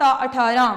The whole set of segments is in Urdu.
ta 18।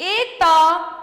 1 ta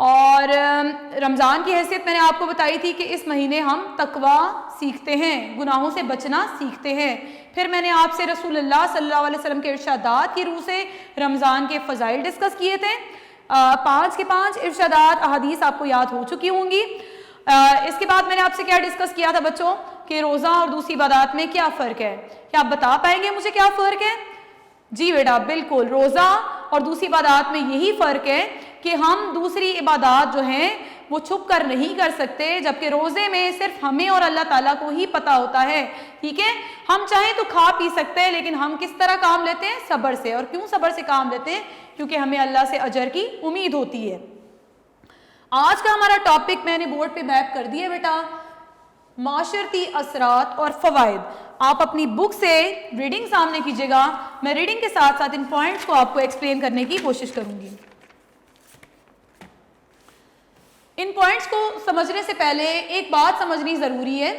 اور رمضان کی حیثیت میں نے آپ کو بتائی تھی کہ اس مہینے ہم تقوی سیکھتے ہیں، گناہوں سے بچنا سیکھتے ہیں۔ پھر میں نے آپ سے رسول اللہ صلی اللہ علیہ وسلم کے ارشادات کی روح سے رمضان کے فضائل ڈسکس کیے تھے۔ 5 کے 5 ارشادات احادیث آپ کو یاد ہو چکی ہوں گی۔ اس کے بعد میں نے آپ سے کیا ڈسکس کیا تھا بچوں کہ روزہ اور دوسری عبادات میں کیا فرق ہے؟ کیا آپ بتا پائیں گے مجھے کیا فرق ہے؟ جی بیٹا بالکل، روزہ اور دوسری عبادات میں یہی فرق ہے کہ ہم دوسری عبادات جو ہیں وہ چھپ کر نہیں کر سکتے، جبکہ روزے میں صرف ہمیں اور اللہ تعالیٰ کو ہی پتہ ہوتا ہے، ٹھیک ہے؟ ہم چاہیں تو کھا پی سکتے ہیں، لیکن ہم کس طرح کام لیتے ہیں؟ صبر سے۔ اور کیوں صبر سے کام لیتے ہیں؟ کیونکہ ہمیں اللہ سے اجر کی امید ہوتی ہے۔ آج کا ہمارا ٹاپک میں نے بورڈ پہ میپ کر دیا بیٹا، معاشرتی اثرات اور فوائد۔ آپ اپنی بک سے ریڈنگ سامنے کیجیے گا، میں ریڈنگ کے ساتھ ساتھ ان پوائنٹس کو آپ کو ایکسپلین کرنے کی کوشش کروں گی۔ ان پوائنٹس کو سمجھنے سے پہلے ایک بات سمجھنی ضروری ہے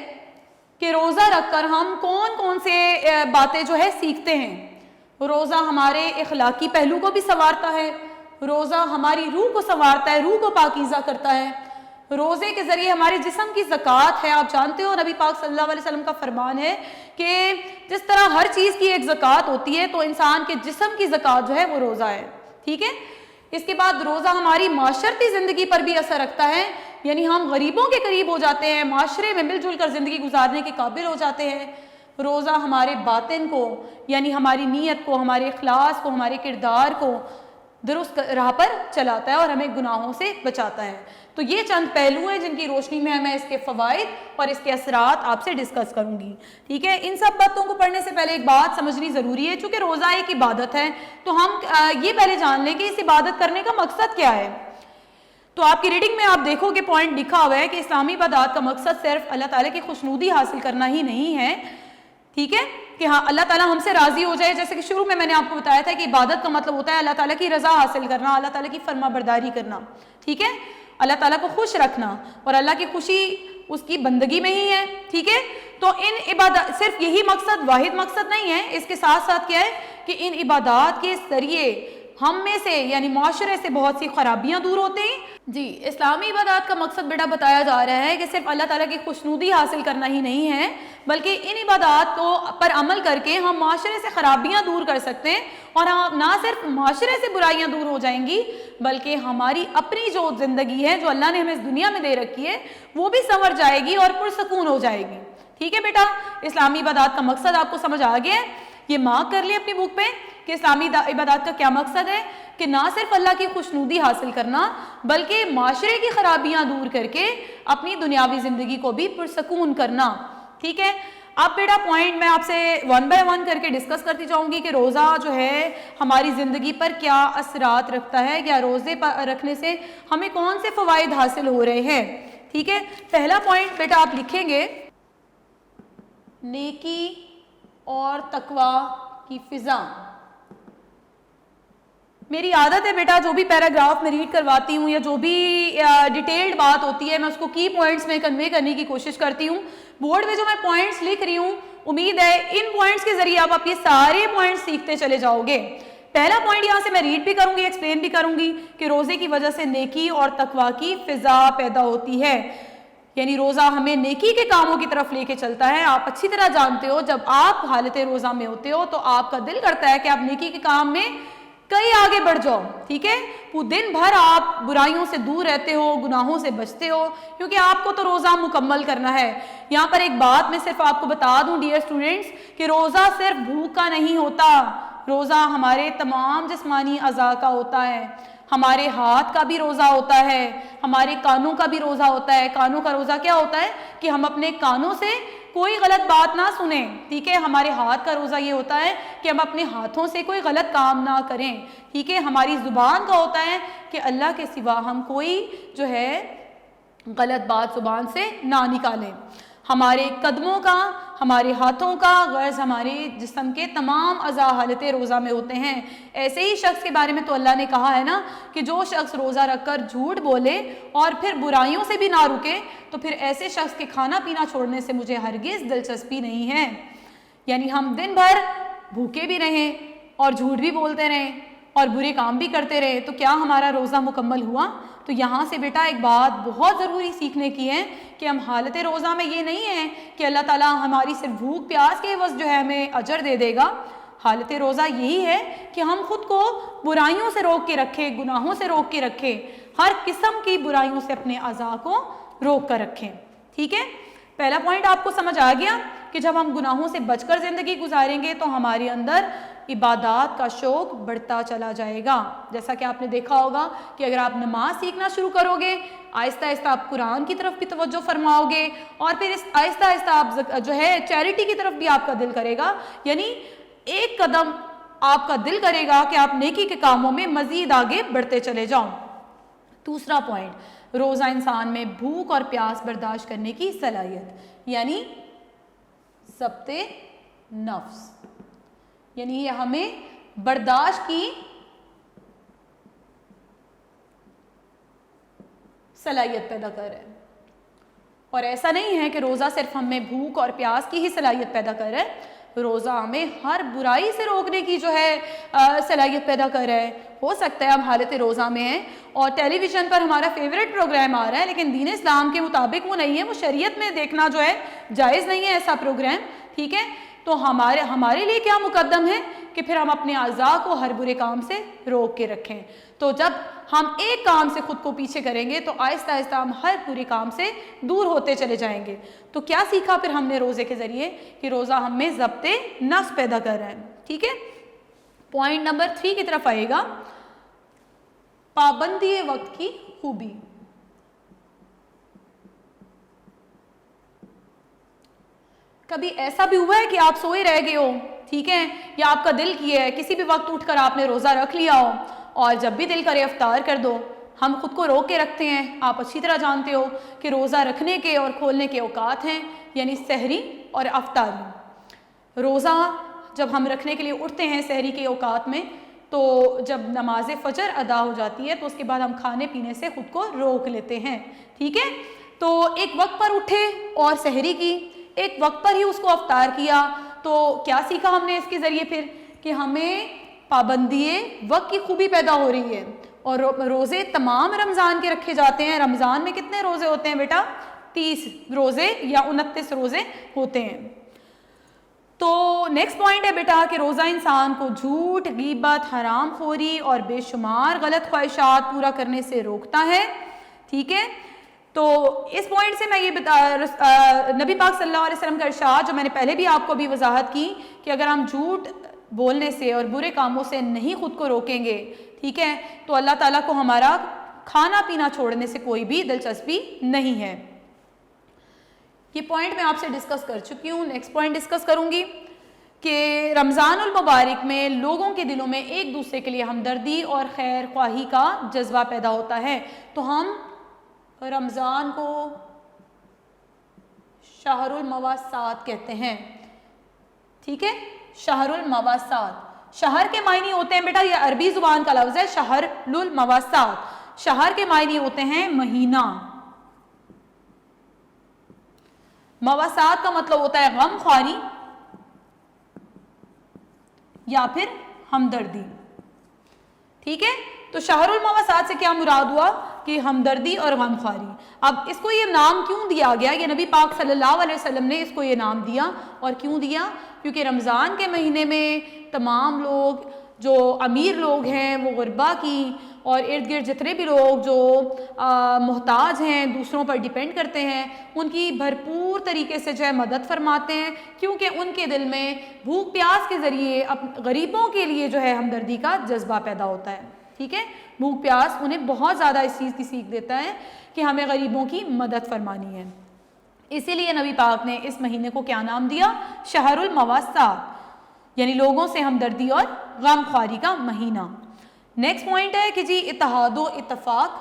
کہ روزہ رکھ کر ہم کون کون سے باتیں جو ہے سیکھتے ہیں۔ روزہ ہمارے اخلاقی پہلو کو بھی سنوارتا ہے، روزہ ہماری روح کو سنوارتا ہے، روح کو پاکیزہ کرتا ہے۔ روزے کے ذریعے ہمارے جسم کی زکوٰۃ ہے، آپ جانتے ہو نبی پاک صلی اللہ علیہ وسلم کا فرمان ہے کہ جس طرح ہر چیز کی ایک زکوٰۃ ہوتی ہے تو انسان کے جسم کی زکوٰۃ جو ہے وہ روزہ ہے، ٹھیک ہے؟ اس کے بعد روزہ ہماری معاشرتی زندگی پر بھی اثر رکھتا ہے، یعنی ہم غریبوں کے قریب ہو جاتے ہیں، معاشرے میں مل جل کر زندگی گزارنے کے قابل ہو جاتے ہیں۔ روزہ ہمارے باطن کو، یعنی ہماری نیت کو، ہمارے اخلاص کو، ہمارے کردار کو درست راہ پر چلاتا ہے اور ہمیں گناہوں سے بچاتا ہے۔ تو یہ چند پہلو ہیں جن کی روشنی میں میں اس کے فوائد اور اس کے اثرات آپ سے ڈسکس کروں گی، ٹھیک ہے؟ ان سب باتوں کو پڑھنے سے پہلے ایک بات سمجھنی ضروری ہے، چونکہ روزہ ایک عبادت ہے تو ہم یہ پہلے جان لیں کہ اس عبادت کرنے کا مقصد کیا ہے۔ تو آپ کی ریڈنگ میں آپ دیکھو کہ پوائنٹ لکھا ہوا ہے کہ اسلامی عبادات کا مقصد صرف اللہ تعالیٰ کی خوشنودی حاصل کرنا ہی نہیں ہے، ٹھیک ہے؟ کہ ہاں اللہ تعالیٰ ہم سے راضی ہو جائے، جیسے کہ شروع میں نے آپ کو بتایا تھا کہ عبادت کا مطلب ہوتا ہے اللہ تعالیٰ کی رضا حاصل کرنا، اللہ تعالیٰ کی فرما برداری کرنا، ٹھیک ہے؟ اللہ تعالیٰ کو خوش رکھنا، اور اللہ کی خوشی اس کی بندگی میں ہی ہے، ٹھیک ہے؟ تو ان عبادات صرف یہی مقصد واحد مقصد نہیں ہے، اس کے ساتھ ساتھ کیا ہے کہ ان عبادات کے ذریعے ہم میں سے یعنی معاشرے سے بہت سی خرابیاں دور ہوتے ہیں۔ جی اسلامی عبادات کا مقصد بیٹا بتایا جا رہا ہے کہ صرف اللہ تعالیٰ کی خوشنودی حاصل کرنا ہی نہیں ہے، بلکہ ان عبادات کو پر عمل کر کے ہم معاشرے سے خرابیاں دور کر سکتے ہیں، اور نہ صرف معاشرے سے برائیاں دور ہو جائیں گی بلکہ ہماری اپنی جو زندگی ہے جو اللہ نے ہمیں اس دنیا میں دے رکھی ہے وہ بھی سنور جائے گی اور پرسکون ہو جائے گی، ٹھیک ہے بیٹا؟ اسلامی عبادات کا مقصد آپ کو سمجھ آ گیا ہے؟ یہ مارک کر لیں اپنی بک پہ کہ اسلامی عبادات کا کیا مقصد ہے کہ نہ صرف اللہ کی خوشنودی حاصل کرنا بلکہ معاشرے کی خرابیاں دور کر کے اپنی دنیاوی زندگی کو بھی پرسکون کرنا، ٹھیک ہے؟ اب بیٹا پوائنٹ میں آپ سے 1 بائی 1 کر کے ڈسکس کرتی جاؤں گی کہ روزہ جو ہے ہماری زندگی پر کیا اثرات رکھتا ہے، یا روزے پر رکھنے سے ہمیں کون سے فوائد حاصل ہو رہے ہیں، ٹھیک ہے؟ پہلا پوائنٹ بیٹا آپ لکھیں گے نیکی اور تقوی کی فضا۔ میری عادت ہے بیٹا جو بھی پیراگراف میں ریڈ کرواتی ہوں یا جو بھی ڈیٹیلڈ بات ہوتی ہے میں اس کو کی پوائنٹس میں کنوے کرنے کی کوشش کرتی ہوں۔ بورڈ میں جو میں پوائنٹس لکھ رہی ہوں امید ہے ان پوائنٹس کے ذریعے آپ یہ سارے پوائنٹس سیکھتے چلے جاؤ گے۔ پہلا پوائنٹ یہاں سے میں ریڈ بھی کروں گی، ایکسپلین بھی کروں گی کہ روزے کی وجہ سے نیکی اور تقوی کی فضا پیدا ہوتی ہے، یعنی روزہ ہمیں نیکی کے کاموں کی طرف لے کے چلتا ہے۔ آپ اچھی طرح جانتے ہو جب آپ حالت روزہ میں ہوتے ہو تو آپ کا دل کرتا ہے کہ آپ نیکی کے کام میں کئی آگے بڑھ جاؤ، ٹھیک ہے؟ وہ دن بھر آپ برائیوں سے دور رہتے ہو، گناہوں سے بچتے ہو، کیونکہ آپ کو تو روزہ مکمل کرنا ہے۔ یہاں پر ایک بات میں صرف آپ کو بتا دوں ڈیئر اسٹوڈنٹس کہ روزہ صرف بھوک کا نہیں ہوتا، روزہ ہمارے تمام جسمانی اعضاء کا ہوتا ہے، ہمارے ہاتھ کا بھی روزہ ہوتا ہے، ہمارے کانوں کا بھی روزہ ہوتا ہے۔ کانوں کا روزہ کیا ہوتا ہے کہ ہم اپنے کانوں سے کوئی غلط بات نہ سنیں، ٹھیک ہے؟ ہمارے ہاتھ کا روزہ یہ ہوتا ہے کہ ہم اپنے ہاتھوں سے کوئی غلط کام نہ کریں، ٹھیک ہے؟ ہماری زبان کا ہوتا ہے کہ اللہ کے سوا ہم کوئی جو ہے غلط بات زبان سے نہ نکالیں۔ ہمارے قدموں کا، ہمارے ہاتھوں کا، غرض ہمارے جسم کے تمام اعضاء حالت روزہ میں ہوتے ہیں۔ ایسے ہی شخص کے بارے میں تو اللہ نے کہا ہے نا کہ جو شخص روزہ رکھ کر جھوٹ بولے اور پھر برائیوں سے بھی نہ رکے تو پھر ایسے شخص کے کھانا پینا چھوڑنے سے مجھے ہرگز دلچسپی نہیں ہے۔ یعنی ہم دن بھر بھوکے بھی رہیں اور جھوٹ بھی بولتے رہیں اور برے کام بھی کرتے رہے تو کیا ہمارا روزہ مکمل ہوا؟ تو یہاں سے بیٹا ایک بات بہت ضروری سیکھنے کی ہے کہ ہم حالت روزہ میں یہ نہیں ہے کہ اللہ تعالیٰ ہماری صرف بھوک پیاس کے عوض جو ہے ہمیں اجر دے دے گا. حالت روزہ یہی ہے کہ ہم خود کو برائیوں سے روک کے رکھیں, گناہوں سے روک کے رکھیں, ہر قسم کی برائیوں سے اپنے اعضاء کو روک کر رکھیں. ٹھیک ہے, پہلا پوائنٹ آپ کو سمجھ آ گیا کہ جب ہم گناہوں سے بچ کر زندگی گزاریں گے تو ہمارے اندر عبادات کا شوق بڑھتا چلا جائے گا. جیسا کہ آپ نے دیکھا ہوگا کہ اگر آپ نماز سیکھنا شروع کرو گے, آہستہ آہستہ آپ قرآن کی طرف بھی توجہ فرماؤ گے, اور پھر آہستہ آہستہ آپ جو ہے چیریٹی کی طرف بھی آپ کا دل کرے گا. یعنی ایک قدم آپ کا دل کرے گا کہ آپ نیکی کے کاموں میں مزید آگے بڑھتے چلے جاؤ. دوسرا پوائنٹ, روزہ انسان میں بھوک اور پیاس برداشت کرنے کی صلاحیت, یعنی ضبط نفس, یعنی یہ ہمیں برداشت کی صلاحیت پیدا کر رہا ہے. اور ایسا نہیں ہے کہ روزہ صرف ہم میں بھوک اور پیاس کی ہی صلاحیت پیدا کر رہا ہے, روزہ ہمیں ہر برائی سے روکنے کی جو ہے صلاحیت پیدا کر رہا ہے. ہو سکتا ہے ہم حالت روزہ میں ہیں اور ٹیلی ویژن پر ہمارا فیوریٹ پروگرام آ رہا ہے, لیکن دین اسلام کے مطابق وہ نہیں ہے, وہ شریعت میں دیکھنا جو ہے جائز نہیں ہے ایسا پروگرام. ٹھیک ہے, تو ہمارے لیے کیا مقدم ہے کہ پھر ہم اپنے اعضاء کو ہر برے کام سے روک کے رکھیں. تو جب ہم ایک کام سے خود کو پیچھے کریں گے تو آہستہ آہستہ ہم ہر برے کام سے دور ہوتے چلے جائیں گے. تو کیا سیکھا پھر ہم نے روزے کے ذریعے کہ روزہ ہم میں ضبط نفس پیدا کر رہا ہے. ٹھیک ہے, پوائنٹ نمبر 3 کی طرف آئے گا, پابندی وقت کی خوبی. کبھی ایسا بھی ہوا ہے کہ آپ سوئے رہ گئے ہو, ٹھیک ہے, یا آپ کا دل کیا ہے کسی بھی وقت اٹھ کر آپ نے روزہ رکھ لیا ہو, اور جب بھی دل کرے افطار کر دو. ہم خود کو روک کے رکھتے ہیں. آپ اچھی طرح جانتے ہو کہ روزہ رکھنے کے اور کھولنے کے اوقات ہیں, یعنی سحری اور افطاری. روزہ جب ہم رکھنے کے لیے اٹھتے ہیں سحری کے اوقات میں, تو جب نماز فجر ادا ہو جاتی ہے تو اس کے بعد ہم کھانے پینے سے خود کو روک لیتے ہیں. ٹھیک ہے, تو ایک وقت پر اٹھے اور سحری کی, ایک وقت پر ہی اس کو افطار کیا. تو کیا سیکھا ہم نے اس کے ذریعے پھر کہ ہمیں پابندی وقت کی خوبی پیدا ہو رہی ہے. اور روزے تمام رمضان کے رکھے جاتے ہیں. رمضان میں کتنے روزے ہوتے ہیں بیٹا؟ 30 روزے یا 29 روزے ہوتے ہیں. تو نیکسٹ پوائنٹ ہے بیٹا کہ روزہ انسان کو جھوٹ, غیبت, حرام خوری اور بے شمار غلط خواہشات پورا کرنے سے روکتا ہے. ٹھیک ہے, تو اس پوائنٹ سے میں یہ نبی پاک صلی اللہ علیہ وسلم کا ارشاد جو میں نے پہلے بھی آپ کو بھی وضاحت کی کہ اگر ہم جھوٹ بولنے سے اور برے کاموں سے نہیں خود کو روکیں گے, ٹھیک ہے, تو اللہ تعالیٰ کو ہمارا کھانا پینا چھوڑنے سے کوئی بھی دلچسپی نہیں ہے. یہ پوائنٹ میں آپ سے ڈسکس کر چکی ہوں. نیکسٹ پوائنٹ ڈسکس کروں گی کہ رمضان المبارک میں لوگوں کے دلوں میں ایک دوسرے کے لیے ہمدردی اور خیر خواہی کا جذبہ پیدا ہوتا ہے. تو ہم رمضان کو شہر المواسات کہتے ہیں. ٹھیک ہے, شہر المواسات. شہر کے معنی ہوتے ہیں بیٹا, یہ عربی زبان کا لفظ ہے شہر المواسات. شہر کے معنی ہوتے ہیں مہینہ. مواسات کا مطلب ہوتا ہے غم خواری یا پھر ہمدردی. ٹھیک ہے, تو شہر المواسات سے کیا مراد ہوا کہ ہمدردی اور غم خواری. اب اس کو یہ نام کیوں دیا گیا؟ یہ نبی پاک صلی اللہ علیہ وسلم نے اس کو یہ نام دیا. اور کیوں دیا؟ کیونکہ رمضان کے مہینے میں تمام لوگ جو امیر لوگ ہیں وہ غربا کی اور ارد گرد جتنے بھی لوگ جو محتاج ہیں, دوسروں پر ڈیپینڈ کرتے ہیں, ان کی بھرپور طریقے سے جو ہے مدد فرماتے ہیں, کیونکہ ان کے دل میں بھوک پیاس کے ذریعے غریبوں کے لیے جو ہے ہمدردی کا جذبہ پیدا ہوتا ہے. ٹھیک ہے, بھوک پیاس انہیں بہت زیادہ اس چیز کی سیکھ دیتا ہے کہ ہمیں غریبوں کی مدد فرمانی ہے. اسی لیے نبی پاک نے اس مہینے کو کیا نام دیا؟ شہر المواسات, یعنی لوگوں سے ہمدردی اور غم خواری کا مہینہ. نیکسٹ پوائنٹ ہے کہ جی اتحاد و اتفاق.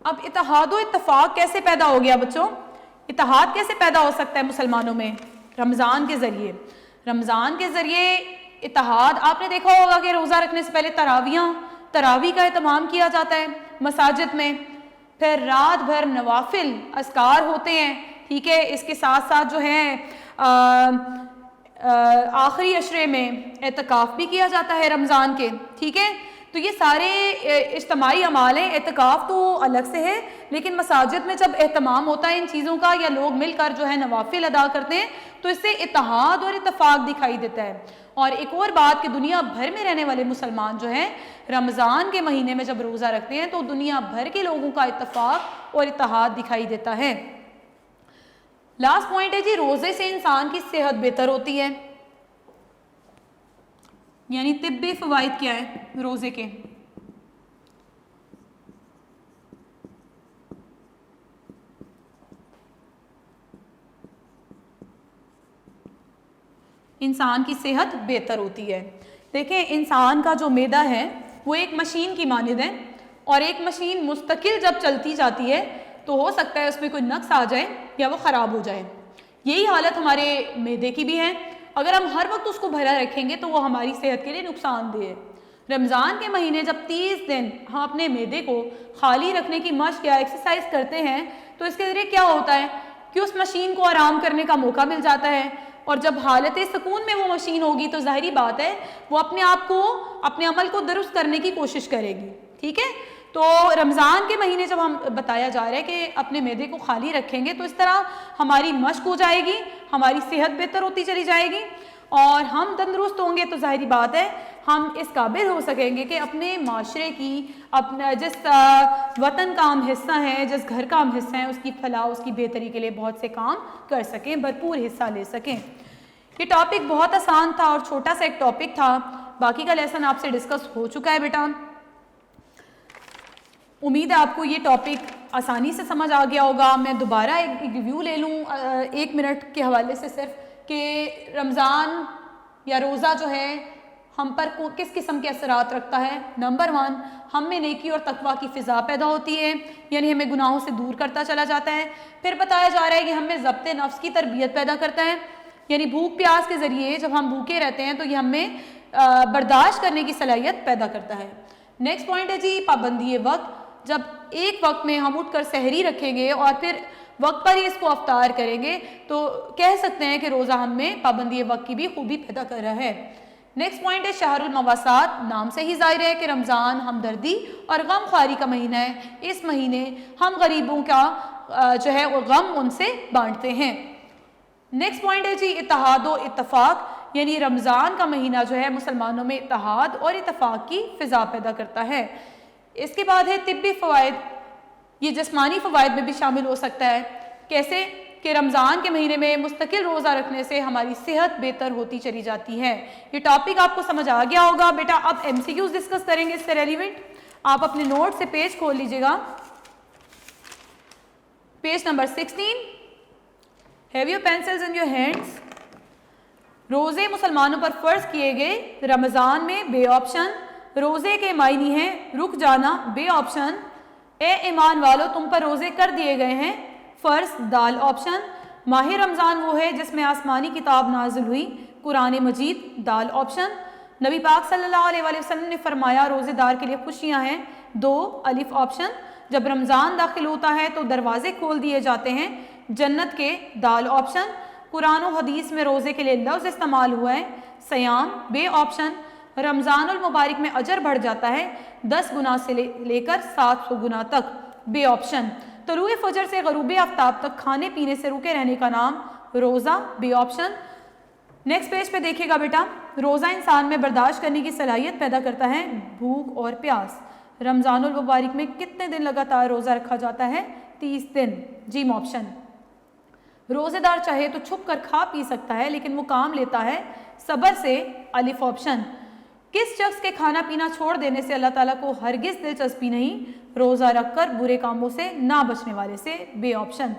اب اتحاد و اتفاق کیسے پیدا ہو گیا بچوں؟ اتحاد کیسے پیدا ہو سکتا ہے مسلمانوں میں؟ رمضان کے ذریعے. رمضان کے ذریعے اتحاد, آپ نے دیکھا ہوگا کہ روزہ رکھنے سے پہلے تراویح کا اہتمام کیا جاتا ہے مساجد میں, پھر رات بھر نوافل اذکار ہوتے ہیں. ٹھیک ہے, اس کے ساتھ ساتھ جو ہیں آخری عشرے میں اعتکاف بھی کیا جاتا ہے رمضان کے، ٹھیک ہے. تو یہ سارے اجتماعی اعمال ہیں. اعتکاف تو الگ سے ہے، لیکن مساجد میں جب اہتمام ہوتا ہے ان چیزوں کا یا لوگ مل کر جو ہے نوافل ادا کرتے ہیں تو اس سے اتحاد اور اتفاق دکھائی دیتا ہے. اور ایک اور بات کہ دنیا بھر میں رہنے والے مسلمان جو ہیں رمضان کے مہینے میں جب روزہ رکھتے ہیں تو دنیا بھر کے لوگوں کا اتفاق اور اتحاد دکھائی دیتا ہے. لاسٹ پوائنٹ ہے جی، روزے سے انسان کی صحت بہتر ہوتی ہے. یعنی طبی فوائد کیا ہے روزے کے؟ انسان کی صحت بہتر ہوتی ہے. دیکھیں انسان کا جو معدہ ہے وہ ایک مشین کی مانند ہے، اور ایک مشین مستقل جب چلتی جاتی ہے تو ہو سکتا ہے اس میں کوئی نقص آ جائے یا وہ خراب ہو جائے. یہی حالت ہمارے معدے کی بھی ہے. اگر ہم ہر وقت اس کو بھرا رکھیں گے تو وہ ہماری صحت کے لیے نقصان دہ ہے. رمضان کے مہینے جب 30 دن ہم اپنے معدے کو خالی رکھنے کی مشق یا ایکسرسائز کرتے ہیں تو اس کے ذریعے کیا ہوتا ہے کہ اس مشین کو آرام کرنے کا موقع مل جاتا ہے. اور جب حالت سکون میں وہ مشین ہوگی تو ظاہری بات ہے وہ اپنے آپ کو، اپنے عمل کو درست کرنے کی کوشش کرے گی. ٹھیک ہے. تو رمضان کے مہینے جب ہم بتایا جا رہا ہے کہ اپنے معدے کو خالی رکھیں گے تو اس طرح ہماری مشق ہو جائے گی، ہماری صحت بہتر ہوتی چلی جائے گی اور ہم تندرست ہوں گے. تو ظاہری بات ہے ہم اس قابل ہو سکیں گے کہ اپنے معاشرے کی، اپنا جس وطن کا ہم حصہ ہیں، جس گھر کا ہم حصہ ہیں، اس کی فلاح، اس کی بہتری کے لیے بہت سے کام کر سکیں، بھرپور حصہ لے سکیں. یہ ٹاپک بہت آسان تھا اور چھوٹا سا ایک ٹاپک تھا. باقی کا لیسن آپ سے ڈسکس ہو چکا ہے بیٹا. امید ہے آپ کو یہ ٹاپک آسانی سے سمجھ آ گیا ہوگا. میں دوبارہ ایک ریویو لے لوں 1 منٹ کے حوالے سے صرف، کہ رمضان یا روزہ جو ہے ہم پر کس قسم کے اثرات رکھتا ہے. نمبر 1، ہم میں نیکی اور تقویٰ کی فضا پیدا ہوتی ہے، یعنی ہمیں گناہوں سے دور کرتا چلا جاتا ہے. پھر بتایا جا رہا ہے کہ ہمیں ضبط نفس کی تربیت پیدا کرتا ہے، یعنی بھوک پیاس کے ذریعے جب ہم بھوکے رہتے ہیں تو یہ ہمیں برداشت کرنے کی صلاحیت پیدا کرتا ہے. نیکسٹ پوائنٹ ہے جی پابندی وقت. جب ایک وقت میں ہم اٹھ کر سحری رکھیں گے اور پھر وقت پر ہی اس کو افطار کریں گے تو کہہ سکتے ہیں کہ روزہ ہم میں پابندی وقت کی بھی خوبی پیدا کر رہا ہے. نیکسٹ پوائنٹ ہے شہر المواسات. نام سے ہی ظاہر ہے کہ رمضان ہمدردی اور غم خواری کا مہینہ ہے. اس مہینے ہم غریبوں کا جو ہے وہ غم ان سے بانٹتے ہیں. نیکسٹ پوائنٹ ہے جی اتحاد و اتفاق. یعنی رمضان کا مہینہ جو ہے مسلمانوں میں اتحاد اور اتفاق کی فضا پیدا کرتا ہے. اس کے بعد ہے طبی فوائد. یہ جسمانی فوائد میں بھی شامل ہو سکتا ہے. کیسے کہ رمضان کے مہینے میں مستقل روزہ رکھنے سے ہماری صحت بہتر ہوتی چلی جاتی ہے. یہ ٹاپک آپ کو سمجھ آ گیا ہوگا بیٹا. اب ایم سی کیوز ڈسکس کریں گے اس سے ریلیونٹ. آپ اپنے نوٹ سے پیج کھول لیجئے گا، page number 16. Have your pencils in your hands. روزے مسلمانوں پر فرض کیے گئے رمضان میں بے آپشن. روزے کے معنی ہیں رک جانا، بے آپشن. اے ایمان والو تم پر روزے کر دیے گئے ہیں فرض، دال آپشن. ماہ رمضان وہ ہے جس میں آسمانی کتاب نازل ہوئی، قرآن مجید، دال آپشن. نبی پاک صلی اللہ علیہ وآلہ وسلم نے فرمایا روزے دار کے لیے خوشیاں ہیں، 2 الف آپشن. جب رمضان داخل ہوتا ہے تو دروازے کھول دیے جاتے ہیں جنت کے، دال آپشن. قرآن و حدیث میں روزے کے لیے لفظ استعمال ہوا ہے سیام، بے آپشن. رمضان المبارک میں اجر بڑھ جاتا ہے 10 گنا سے لے کر 700 گنا تک، بے آپشن. طلوع فجر سے غروب آفتاب تک کھانے پینے سے رکے رہنے کا نام روزہ، بے آپشن. نیکسٹ پیج پہ دیکھیے گا بیٹا. روزہ انسان میں برداشت کرنے کی صلاحیت پیدا کرتا ہے، بھوک اور پیاس. رمضان المبارک میں کتنے دن لگاتار روزہ رکھا جاتا ہے؟ 30 دن، جیم آپشن. روزے دار چاہے تو چھپ کر کھا پی سکتا ہے لیکن وہ کام لیتا ہے صبر سے، الف آپشن. کس شخص کے کھانا پینا چھوڑ دینے سے اللہ تعالیٰ کو ہرگز دلچسپی نہیں؟ روزہ رکھ کر برے کاموں سے نہ بچنے والے سے، بے آپشن.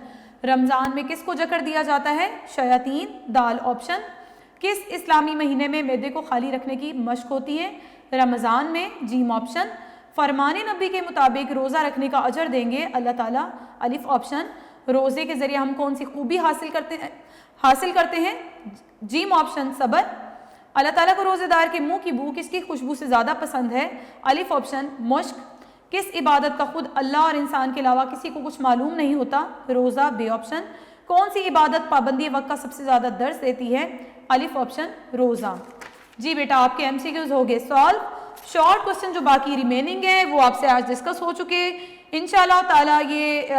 رمضان میں کس کو جکڑ دیا جاتا ہے؟ شیاطین، دال آپشن. کس اسلامی مہینے میں معدے کو خالی رکھنے کی مشق ہوتی ہے؟ رمضان میں، جیم آپشن. فرمان نبی کے مطابق روزہ رکھنے کا اجر دیں گے اللہ تعالیٰ، الف آپشن. روزے کے ذریعے ہم کون سی خوبی حاصل کرتے ہیں؟ جیم آپشن، صبر. اللہ تعالیٰ کو روزے دار کے منہ کی بو کس کی خوشبو سے زیادہ پسند ہے؟ الف آپشن، مشک. کس عبادت کا خود اللہ اور انسان کے علاوہ کسی کو کچھ معلوم نہیں ہوتا؟ روزہ، بے آپشن. کون سی عبادت پابندی وقت کا سب سے زیادہ درس دیتی ہے؟ الف آپشن روزہ. جی بیٹا آپ کے MCQs ہو گئے سالو. شارٹ کوسچن جو باقی ریمیننگ ہے وہ آپ سے آج ڈسکس ہو چکے. انشاءاللہ تعالیٰ یہ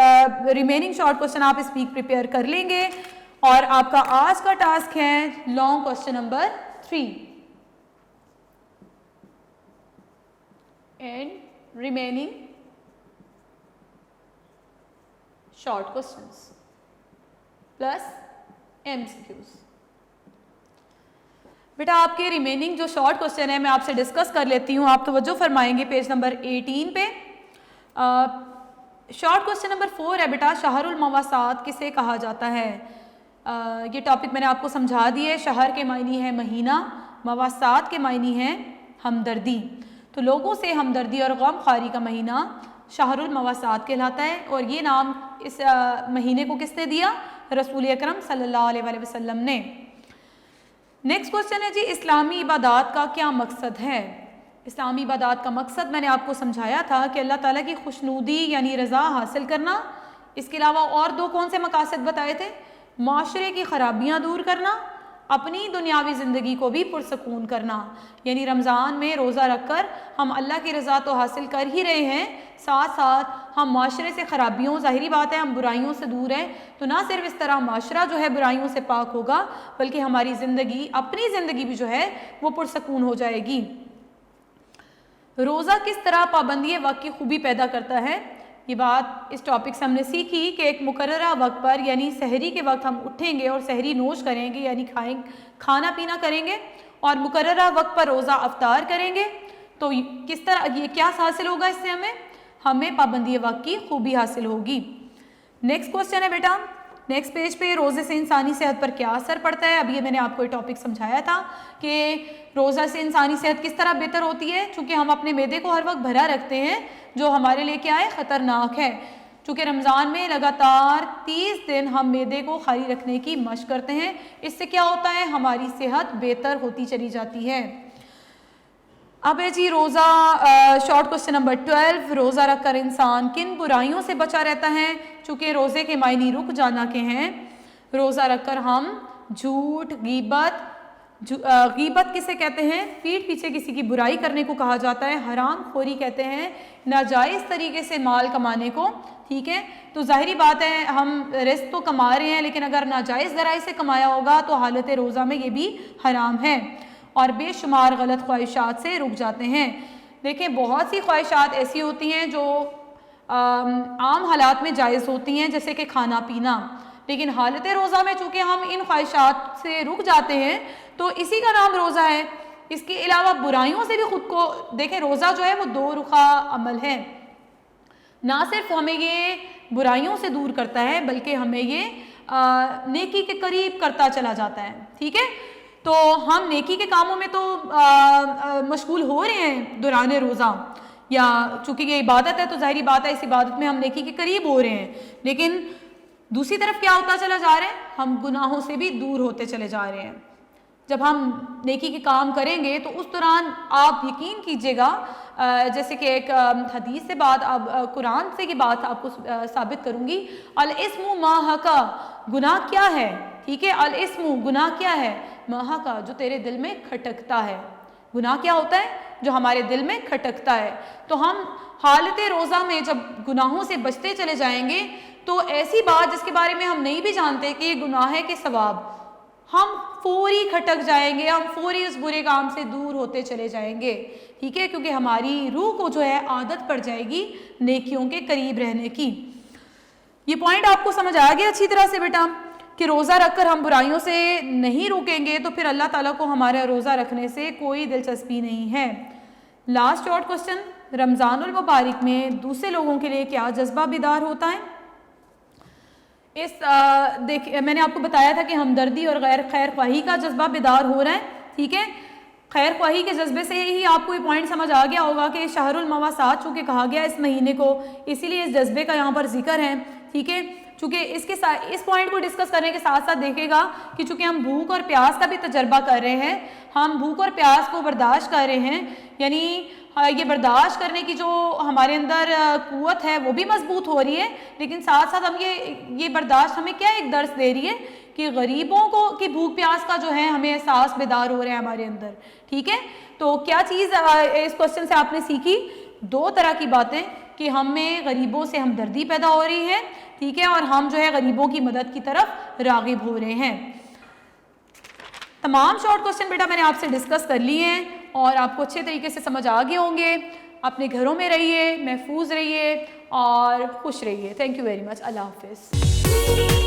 ریمیننگ شارٹ کوسچن آپ اس ویک پریپیئر کر لیں گے. اور آپ کا آج کا ٹاسک ہے long question number 3 and remaining short questions plus MCQs. بیٹا آپ کے ریمیننگ جو شارٹ کوسچن ہے میں آپ سے ڈسکس کر لیتی ہوں. آپ توجہ فرمائیں گے پیج نمبر 18 پہ. شارٹ کوسچن نمبر 4 ہے بیٹا شہر المواسات کسے کہا جاتا ہے؟ یہ ٹاپک میں نے آپ کو سمجھا دیے. شہر کے معنی ہے مہینہ, مواسات کے معنی ہے ہمدردی. تو لوگوں سے ہمدردی اور غم خواری کا مہینہ شہر المواسات کہلاتا ہے. اور یہ نام اس مہینے کو کس نے دیا؟ رسول اکرم صلی اللہ علیہ وآلہ وسلم نے. نیکسٹ کوسچن ہے جی اسلامی عبادات کا کیا مقصد ہے؟ اسلامی عبادات کا مقصد میں نے آپ کو سمجھایا تھا کہ اللہ تعالیٰ کی خوشنودی یعنی رضا حاصل کرنا. اس کے علاوہ اور 2 کون سے مقاصد بتائے تھے؟ معاشرے کی خرابیاں دور کرنا, اپنی دنیاوی زندگی کو بھی پرسکون کرنا. یعنی رمضان میں روزہ رکھ کر ہم اللہ کی رضا تو حاصل کر ہی رہے ہیں, ساتھ ساتھ ہم معاشرے سے خرابیوں, ظاہری بات ہے ہم برائیوں سے دور ہیں, تو نہ صرف اس طرح معاشرہ جو ہے برائیوں سے پاک ہوگا بلکہ ہماری زندگی, اپنی زندگی بھی جو ہے وہ پرسکون ہو جائے گی. روزہ کس طرح پابندی وقت کی خوبی پیدا کرتا ہے؟ یہ بات اس ٹاپک سے ہم نے سیکھی کہ ایک مقررہ وقت پر یعنی سحری کے وقت ہم اٹھیں گے اور سحری نوش کریں گے یعنی کھانا پینا کریں گے, اور مقررہ وقت پر روزہ افطار کریں گے. تو کس طرح یہ کیا حاصل ہوگا؟ اس سے ہمیں پابندی وقت کی خوبی حاصل ہوگی. نیکسٹ کوسچن ہے بیٹا نیکسٹ پیج پہ روزے سے انسانی صحت پر کیا اثر پڑتا ہے؟ اب یہ میں نے آپ کو یہ ٹاپک سمجھایا تھا کہ روزہ سے انسانی صحت کس طرح بہتر ہوتی ہے. چونکہ ہم اپنے معدے کو ہر وقت بھرا رکھتے ہیں جو ہمارے لیے کیا ہے؟ خطرناک ہے. چونکہ رمضان میں لگاتار 30 دن ہم معدے کو خالی رکھنے کی مشق کرتے ہیں. اس سے کیا ہوتا ہے؟ ہماری صحت بہتر ہوتی چلی جاتی ہے. اب ہے جی روزہ شارٹ کوسچن نمبر 12 روزہ رکھ کر انسان کن برائیوں سے بچا رہتا ہے؟ چونکہ روزے کے معنی رک جانا کے ہیں. روزہ رکھ کر ہم جھوٹ, غیبت کسے کہتے ہیں؟ پیٹھ پیچھے کسی کی برائی کرنے کو کہا جاتا ہے. حرام خوری کہتے ہیں ناجائز طریقے سے مال کمانے کو. ٹھیک ہے, تو ظاہری بات ہے ہم رزق تو کما رہے ہیں لیکن اگر ناجائز ذرائع سے کمایا ہوگا تو حالت روزہ میں یہ بھی حرام ہے. اور بے شمار غلط خواہشات سے رک جاتے ہیں. دیکھیں بہت سی خواہشات ایسی ہوتی ہیں جو عام حالات میں جائز ہوتی ہیں جیسے کہ کھانا پینا, لیکن حالت روزہ میں چونکہ ہم ان خواہشات سے رک جاتے ہیں تو اسی کا نام روزہ ہے. اس کے علاوہ برائیوں سے بھی خود کو دیکھیں, روزہ جو ہے وہ 2 رخا عمل ہے. نہ صرف ہمیں یہ برائیوں سے دور کرتا ہے بلکہ ہمیں یہ نیکی کے قریب کرتا چلا جاتا ہے. ٹھیک ہے, تو ہم نیکی کے کاموں میں تو مشغول ہو رہے ہیں دوران روزہ, یا چونکہ یہ عبادت ہے تو ظاہری بات ہے اس عبادت میں ہم نیکی کے قریب ہو رہے ہیں, لیکن دوسری طرف کیا ہوتا چلا جا رہے ہیں؟ ہم گناہوں سے بھی دور ہوتے چلے جا رہے ہیں. جب ہم نیکی کے کام کریں گے تو اس دوران آپ یقین کیجئے گا, جیسے کہ ایک حدیث سے بات, اب قرآن سے کی بات آپ کو ثابت کروں گی. الاسم ما حقا, گناہ کیا ہے؟ ٹھیک ہے, الاسم گناہ کیا ہے؟ ما حقا, جو تیرے دل میں کھٹکتا ہے. گناہ کیا ہوتا ہے؟ جو ہمارے دل میں کھٹکتا ہے. تو ہم حالت روزہ میں جب گناہوں سے بچتے چلے جائیں گے تو ایسی بات جس کے بارے میں ہم نہیں بھی جانتے کہ یہ گناہ ہے کہ ثواب, ہم فوری کھٹک جائیں گے, ہم فوری اس برے کام سے دور ہوتے چلے جائیں گے. ٹھیک ہے, کیونکہ ہماری روح کو جو ہے عادت پڑ جائے گی نیکیوں کے قریب رہنے کی. یہ پوائنٹ آپ کو سمجھ آ گیا اچھی طرح سے بیٹا کہ روزہ رکھ کر ہم برائیوں سے نہیں روکیں گے تو پھر اللہ تعالیٰ کو ہمارا روزہ رکھنے سے کوئی دلچسپی نہیں ہے. لاسٹ شارٹ کوسچن, رمضان المبارک میں دوسرے لوگوں کے لیے کیا جذبہ بیدار ہوتا ہے؟ میں نے آپ کو بتایا تھا کہ ہمدردی اور خیر خواہی کا جذبہ بیدار ہو رہا ہے. ٹھیک ہے, خیر خواہی کے جذبے سے ہی آپ کو یہ پوائنٹ سمجھ آ گیا ہوگا کہ شہر المواسات چونکہ کہا گیا اس مہینے کو, اسی لیے اس جذبے کا یہاں پر ذکر ہے. ٹھیک ہے, چونکہ اس پوائنٹ کو ڈسکس کرنے کے ساتھ ساتھ دیکھے گا کہ چونکہ ہم بھوک اور پیاس کا بھی تجربہ کر رہے ہیں، ہم بھوک اور پیاس کو برداشت کر رہے ہیں، یعنی یہ برداشت کرنے کی جو ہمارے اندر قوت ہے وہ بھی مضبوط ہو رہی ہے، لیکن ساتھ ساتھ ہم یہ برداشت ہمیں کیا ایک درس دے رہی ہے کہ غریبوں کو کی بھوک پیاس کا جو ہے ہمیں احساس بیدار ہو رہا ہے ہمارے اندر. ٹھیک ہے، تو کیا چیز اس کوشچن سے آپ نے سیکھی؟ 2 طرح کی باتیں کہ ہمیں غریبوں سے ہمدردی پیدا ہو رہی ہے، ٹھیک ہے، اور ہم جو ہے غریبوں کی مدد کی طرف راغب ہو رہے ہیں. تمام شارٹ کوشچن بیٹا میں نے آپ سے ڈسکس کر لیے ہیں اور آپ کو اچھے طریقے سے سمجھ آ گئے ہوں گے. اپنے گھروں میں رہیے، محفوظ رہیے اور خوش رہیے. Thank you very much. اللہ حافظ.